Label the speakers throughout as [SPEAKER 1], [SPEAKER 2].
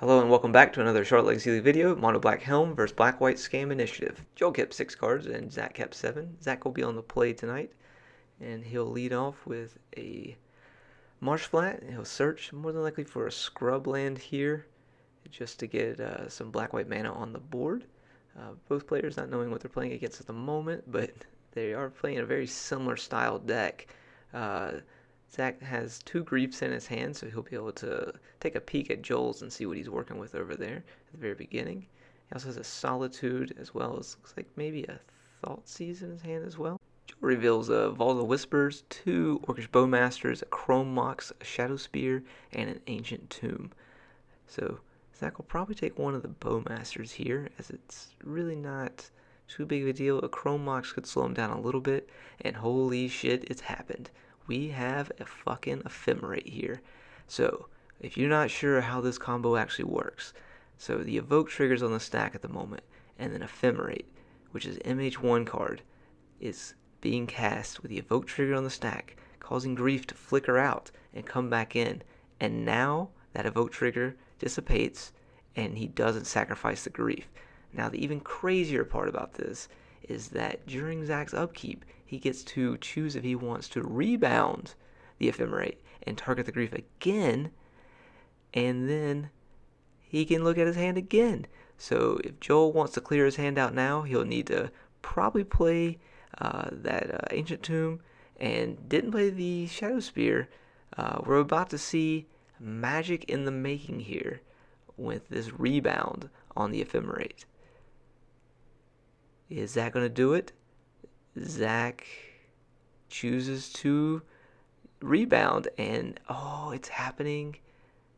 [SPEAKER 1] Hello and welcome back to another Short Legacy League video, Mono Black Helm versus Black White Scam Initiative. Joel kept 6 cards and Zach kept 7. Zach will be on the play tonight, and he'll lead off with a Marsh Flat. He'll search more than likely for a scrub land here, just to get some Black-White mana on the board. Both players not knowing what they're playing against at the moment, but they are playing a very similar style deck. Zach has 2 Griefs in his hand, so he'll be able to take a peek at Joel's and see what he's working with over there at the very beginning. He also has a Solitude, as well as looks like maybe a Thoughtseize in his hand as well. Joel reveals a Vault of Whispers, 2 Orcish Bowmasters, a Chrome Mox, a Shadow Spear, and an Ancient Tomb. So Zach will probably take one of the Bowmasters here, as it's really not too big of a deal. A Chrome Mox could slow him down a little bit, and holy shit, it's happened. We have a fucking Ephemerate here. So, if you're not sure how this combo actually works, so the Evoke triggers on the stack at the moment, and then Ephemerate, which is MH1 card, is being cast with the Evoke trigger on the stack, causing Grief to flicker out and come back in. And now that Evoke trigger dissipates, and he doesn't sacrifice the Grief. Now, the even crazier part about this is that during Zach's upkeep, he gets to choose if he wants to rebound the Ephemerate and target the Grief again, and then he can look at his hand again. So if Joel wants to clear his hand out now, he'll need to probably play that Ancient Tomb, and didn't play the Shadow Spear. We're about to see magic in the making here with this rebound on the Ephemerate. Is Zach going to do it? Zach chooses to rebound, and oh, it's happening.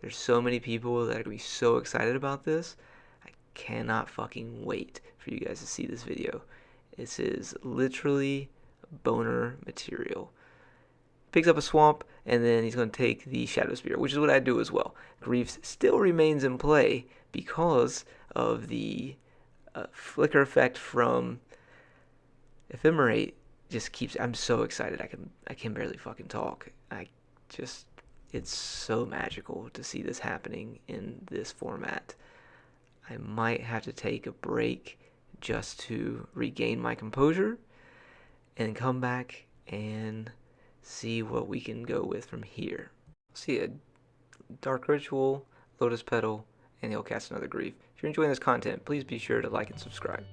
[SPEAKER 1] There's so many people that are going to be so excited about this. I cannot fucking wait for you guys to see this video. This is literally boner material. Picks up a swamp, and then he's going to take the Shadow Spear, which is what I do as well. Griefs still remains in play because of the flicker effect from Ephemerate. Just keeps. I'm so excited. I can barely fucking talk. It's so magical to see this happening in this format. I might have to take a break just to regain my composure and come back and see what we can go with from here. See a Dark Ritual, Lotus Petal, and he'll cast another Grief. If you're enjoying this content, please be sure to like and subscribe.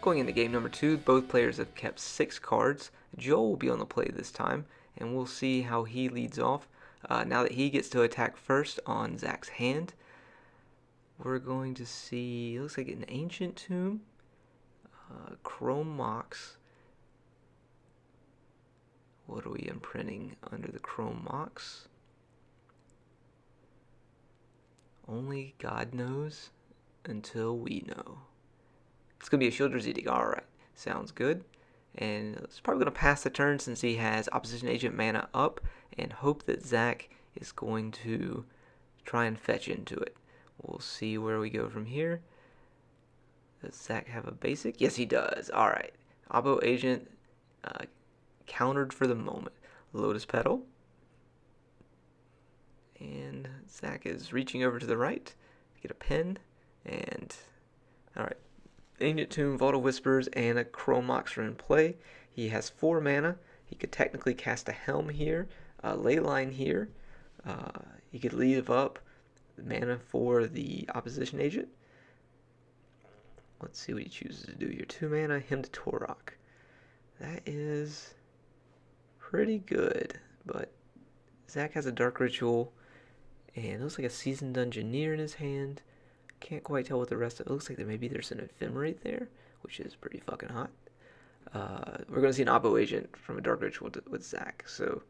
[SPEAKER 1] Going into game number 2, both players have kept 6 cards. Joel will be on the play this time, and we'll see how he leads off. Now that he gets to attack first on Zach's hand, we're going to see, it looks like an Ancient Tomb, Chrome Mox. What are we imprinting under the Chrome Mox? Only God knows until we know. It's going to be a Shielders Edict. Alright, sounds good. And it's probably going to pass the turn since he has Opposition Agent mana up, and hope that Zach is going to try and fetch into it. We'll see where we go from here. Does Zach have a basic? Yes, he does. Alright. Oppo Agent countered for the moment. Lotus Petal. And Zach is reaching over to the right to get a pen. And, alright. Ancient Tomb, Vault of Whispers, and a Chrome Mox are in play. He has 4 mana. He could technically cast a Helm here, a Leyline here. He could leave up the mana for the Opposition Agent. Let's see what he chooses to do here. 2 mana, Hymn to Torok. That is pretty good, but Zach has a Dark Ritual, and it looks like a Seasoned Dungeoneer in his hand. Can't quite tell what the rest of it looks like. Maybe there's an Ephemerate there, which is pretty fucking hot. We're going to see an Oppo Agent from a Dark Ritual with Zach. So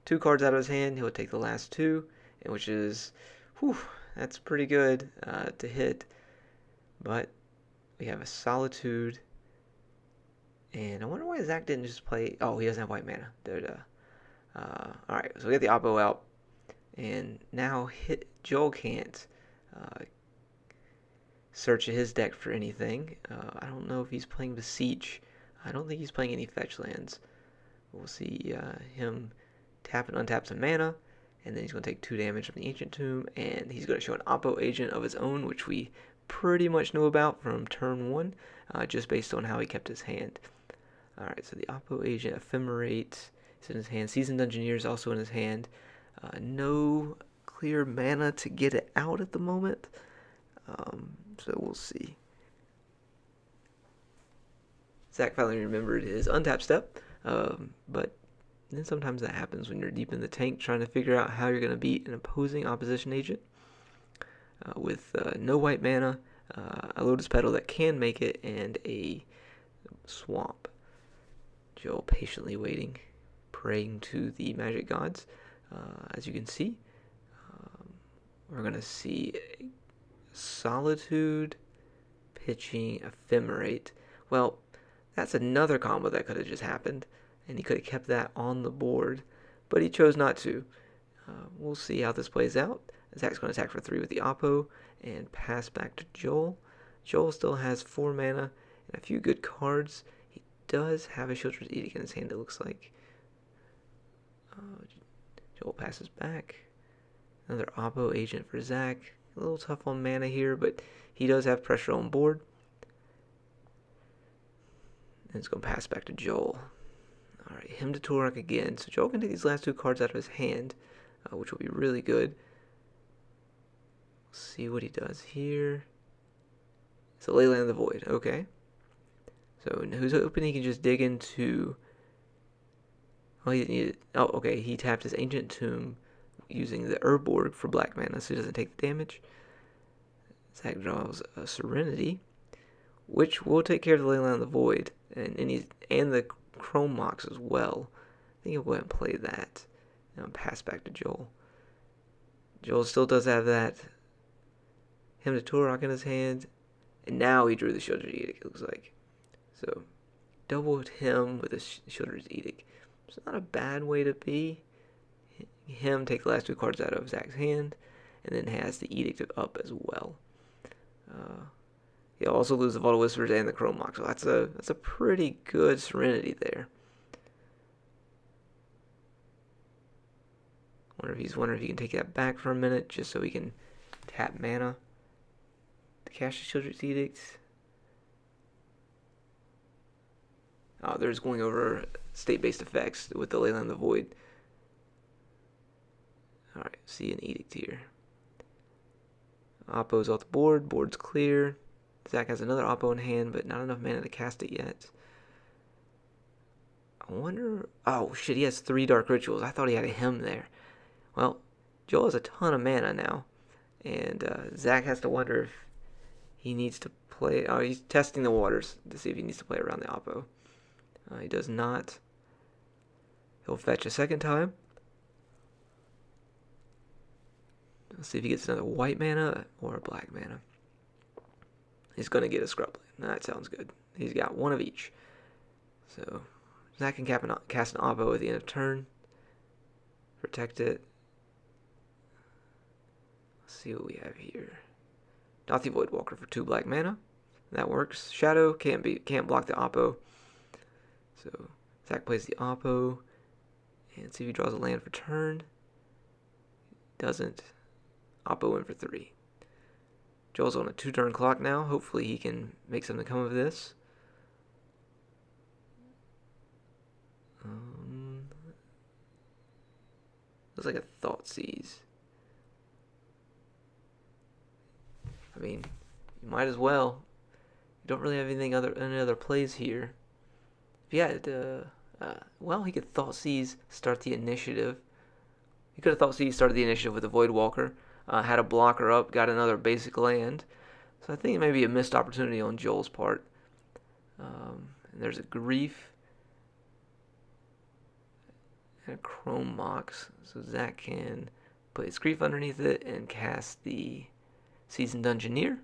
[SPEAKER 1] 2 cards out of his hand. He'll take the last 2, which is, whew, that's pretty good to hit. But we have a Solitude And I wonder why Zach didn't just play. Oh, he doesn't have white mana. Alright, so we got the Oppo out. And now Joel can't search his deck for anything. I don't know if he's playing Beseech. I don't think he's playing any fetch lands. We'll see him tap and untap some mana, and then he's going to take 2 damage from the Ancient Tomb, and he's going to show an Oppo agent of his own, which we pretty much knew about from turn 1, just based on how he kept his hand. Alright, so the Oppo agent, Ephemerate, is in his hand. Seasoned Dungeoneer is also in his hand. No clear mana to get it out at the moment, so we'll see. Zach finally remembered his untap step, but then sometimes that happens when you're deep in the tank trying to figure out how you're going to beat an opposing opposition agent. With no white mana, a Lotus Petal that can make it, and a swamp. Joel patiently waiting, praying to the magic gods. As you can see, we're going to see Solitude pitching Ephemerate. Well, that's another combo that could have just happened, and he could have kept that on the board, but he chose not to. We'll see how this plays out. Zach's going to attack for 3 with the Oppo and pass back to Joel. Joel still has 4 mana and a few good cards. He does have a Shieldred's Edict in his hand, it looks like. Joel passes back. Another Oppo agent for Zach. A little tough on mana here, but he does have pressure on board. And it's going to pass back to Joel. Alright, Helm to Torok again. So Joel can take these last 2 cards out of his hand, which will be really good. Let's see what he does here. It's a Leyline of the Void. Okay. So who's hoping he can just dig into... Oh, he didn't need it. Oh, okay. He tapped his Ancient Tomb using the Urborg for black mana, so he doesn't take the damage. Zach draws a Serenity, which will take care of the Leyline of the Void, and the Chrome Mox as well. I think he'll go ahead and play that. Now pass back to Joel. Joel still does have that Helm to Torok in his hand, and now he drew the Shieldred's Edict, it looks like. So, doubled him with a Shieldred's Edict. It's not a bad way to be. Him take the last 2 cards out of Zach's hand, and then has the Edict up as well. He'll also lose the Vault of Whispers and the Chrome Mox, so that's a pretty good Serenity there. Wonder if he can take that back for a minute, just so he can tap mana to cast the Shieldred's Edict. Oh, there's going over state-based effects with the Leyline of the Void. Alright, see an Edict here. Oppo's off the board, board's clear. Zach has another Oppo in hand, but not enough mana to cast it yet. I wonder... Oh, shit, he has 3 Dark Rituals. I thought he had a Helm there. Well, Joel has a ton of mana now, and Zach has to wonder if he needs to play... Oh, he's testing the waters to see if he needs to play around the Oppo. He does not. He'll fetch a second time. Let's see if he gets another white mana or a black mana. He's going to get a Scrubland. That sounds good. He's got 1 of each. So, Zach can cast an Oppo at the end of turn. Protect it. Let's see what we have here. Dauthi Voidwalker for 2 black mana. That works. Shadow can't block the Oppo. So, Zach plays the Oppo. And see if he draws a land for turn. Doesn't. Oppo in for 3. Joel's on a 2-turn clock now. Hopefully he can make something come of this. Looks like a Thoughtseize. I mean, you might as well. You don't really have any other plays here. If you had, well, he could Thoughtseize, start the initiative. He could have Thoughtseize, started the initiative with a Voidwalker. Had a blocker up, got another basic land. So I think it may be a missed opportunity on Joel's part. And there's a Grief. And a Chrome Mox. So Zach can put his Grief underneath it and cast the Seasoned Dungeoneer.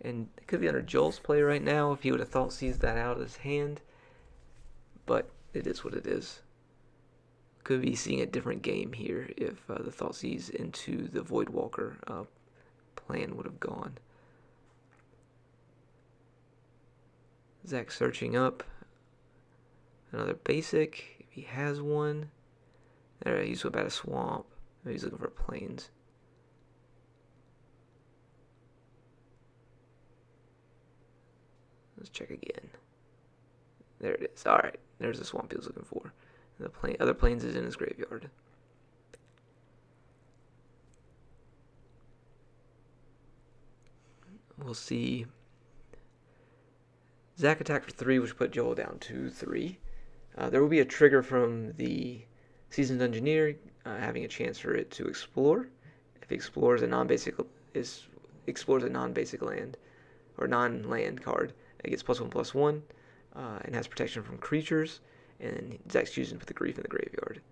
[SPEAKER 1] And it could be under Joel's play right now if he would have Thoughtseize that out of his hand. But it is what it is. Could be seeing a different game here if the Thoughtseize into the Voidwalker plan would have gone. Zach searching up another basic, if he has one. There, he's about a swamp. Maybe he's looking for plains. Let's check again. There it is. Alright, there's the swamp he was looking for. And the other plains is in his graveyard. We'll see. Zach attacked for 3, which put Joel down to 3. There will be a trigger from the Seasoned Engineer, having a chance for it to explore. If it explores a non-basic land or non-land card, it gets +1/+1 and has protection from creatures. And Zach's choosing to put the Grief in the graveyard.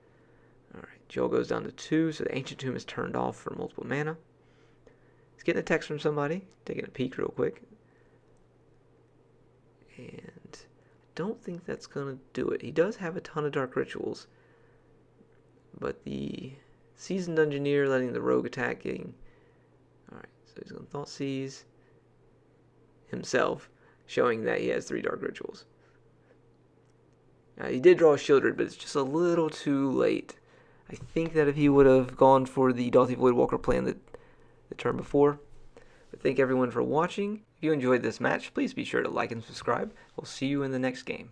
[SPEAKER 1] Alright, Joel goes down to 2, so the Ancient Tomb is turned off for multiple mana. He's getting a text from somebody, taking a peek real quick. And I don't think that's going to do it. He does have a ton of Dark Rituals, but the Seasoned Engineer letting the Rogue attacking. Alright, so he's going to Thoughtseize himself, showing that he has 3 Dark Rituals. He did draw a Shieldred, but it's just a little too late. I think that if he would have gone for the Dauthi Voidwalker plan the turn before. But thank everyone for watching. If you enjoyed this match, please be sure to like and subscribe. We'll see you in the next game.